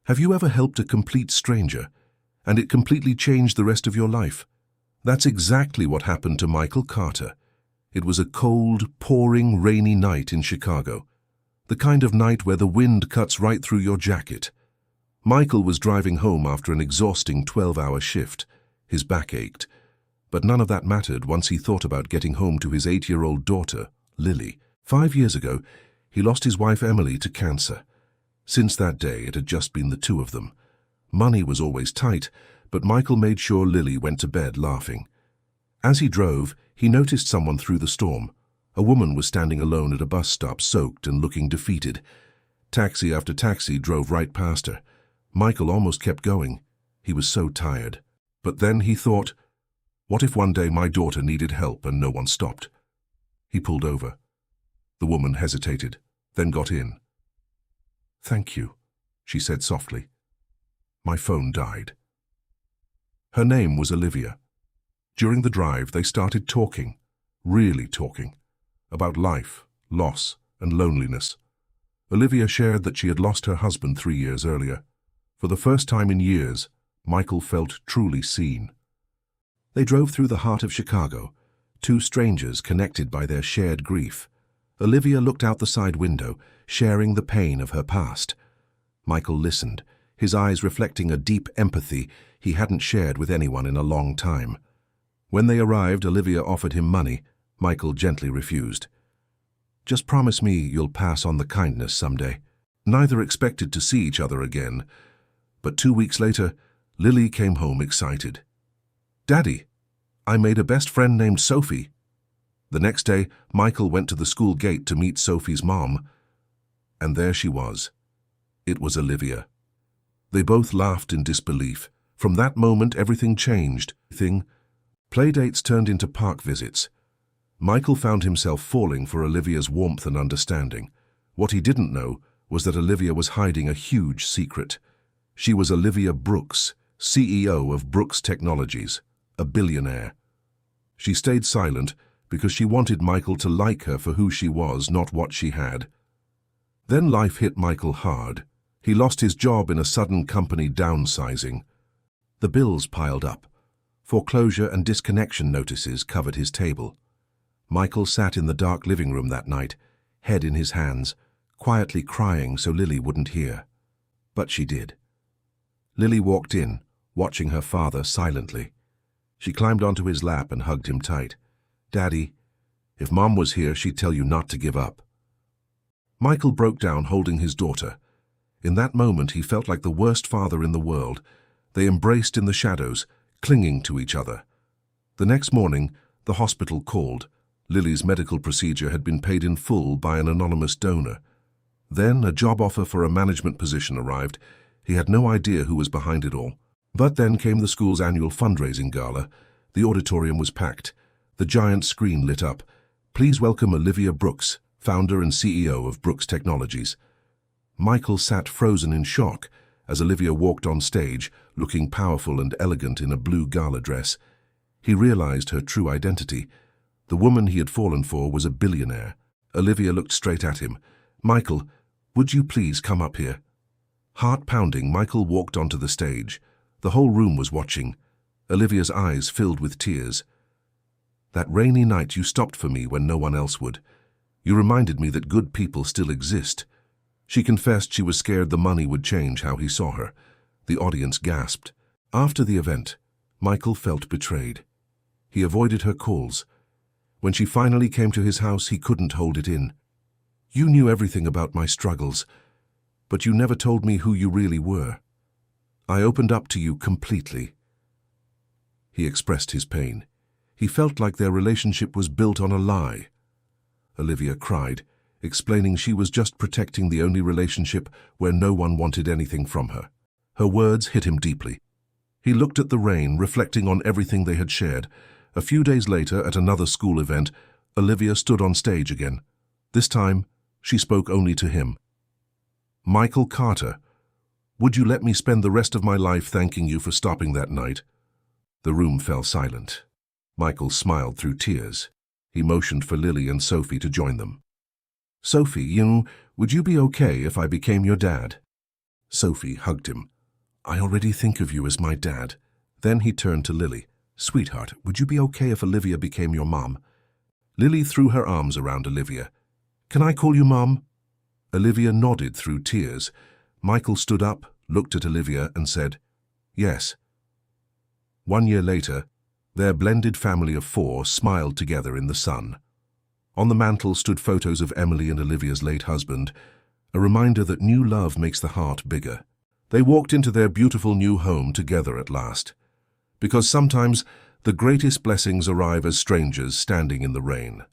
Have you ever helped a complete stranger, and it completely changed the rest of your life? That's exactly what happened to Michael Carter. It was a cold, pouring, rainy night in Chicago. The kind of night where the wind cuts right through your jacket. Michael was driving home after an exhausting 12-hour shift. His back ached. But none of that mattered once he thought about getting home to his 8-year-old daughter, Lily. 5 years ago, he lost his wife Emily to cancer. Since that day, it had just been the two of them. Money was always tight, but Michael made sure Lily went to bed laughing. As he drove, he noticed someone through the storm. A woman was standing alone at a bus stop, soaked and looking defeated. Taxi after taxi drove right past her. Michael almost kept going. He was so tired. But then he thought, what if one day my daughter needed help and no one stopped? He pulled over. The woman hesitated, then got in. "Thank you," she said softly. "My phone died." Her name was Olivia. During the drive, they started talking, really talking, about life, loss, and loneliness. Olivia shared that she had lost her husband 3 years earlier. For the first time in years, Michael felt truly seen. They drove through the heart of Chicago, two strangers connected by their shared grief. Olivia looked out the side window, sharing the pain of her past. Michael listened, his eyes reflecting a deep empathy he hadn't shared with anyone in a long time. When they arrived, Olivia offered him money. Michael gently refused. "Just promise me you'll pass on the kindness someday." Neither expected to see each other again, but 2 weeks later, Lily came home excited. "Daddy, I made a best friend named Sophie." The next day, Michael went to the school gate to meet Sophie's mom, and there she was. It was Olivia. They both laughed in disbelief. From that moment, everything changed. Playdates turned into park visits. Michael found himself falling for Olivia's warmth and understanding. What he didn't know was that Olivia was hiding a huge secret. She was Olivia Brooks, CEO of Brooks Technologies, a billionaire. She stayed silent because she wanted Michael to like her for who she was, not what she had. Then life hit Michael hard. He lost his job in a sudden company downsizing. The bills piled up. Foreclosure and disconnection notices covered his table. Michael sat in the dark living room that night, head in his hands, quietly crying so Lily wouldn't hear. But she did. Lily walked in, watching her father silently. She climbed onto his lap and hugged him tight. "Daddy, if Mom was here, she'd tell you not to give up." Michael broke down holding his daughter. In that moment, he felt like the worst father in the world. They embraced in the shadows, clinging to each other. The next morning, the hospital called. Lily's medical procedure had been paid in full by an anonymous donor. Then a job offer for a management position arrived. He had no idea who was behind it all. But then came the school's annual fundraising gala. The auditorium was packed. The giant screen lit up. "Please welcome Olivia Brooks, founder and CEO of Brooks Technologies." Michael sat frozen in shock as Olivia walked on stage, looking powerful and elegant in a blue gala dress. He realized her true identity. The woman he had fallen for was a billionaire. Olivia looked straight at him. "Michael, would you please come up here?" Heart pounding, Michael walked onto the stage. The whole room was watching. Olivia's eyes filled with tears. "That rainy night you stopped for me when no one else would. You reminded me that good people still exist." She confessed she was scared the money would change how he saw her. The audience gasped. After the event, Michael felt betrayed. He avoided her calls. When she finally came to his house, he couldn't hold it in. "You knew everything about my struggles, but you never told me who you really were. I opened up to you completely." He expressed his pain. He felt like their relationship was built on a lie. Olivia cried, explaining she was just protecting the only relationship where no one wanted anything from her. Her words hit him deeply. He looked at the rain, reflecting on everything they had shared. A few days later, at another school event, Olivia stood on stage again. This time, she spoke only to him. "Michael Carter, would you let me spend the rest of my life thanking you for stopping that night?" The room fell silent. Michael smiled through tears. He motioned for Lily and Sophie to join them. "Sophie, would you be okay if I became your dad?" Sophie hugged him. "I already think of you as my dad." Then he turned to Lily. "Sweetheart, would you be okay if Olivia became your mom?" Lily threw her arms around Olivia. "Can I call you Mom?" Olivia nodded through tears. Michael stood up, looked at Olivia and said, "Yes." 1 year later, their blended family of 4 smiled together in the sun. On the mantel stood photos of Emily and Olivia's late husband, a reminder that new love makes the heart bigger. They walked into their beautiful new home together at last. Because sometimes the greatest blessings arrive as strangers standing in the rain.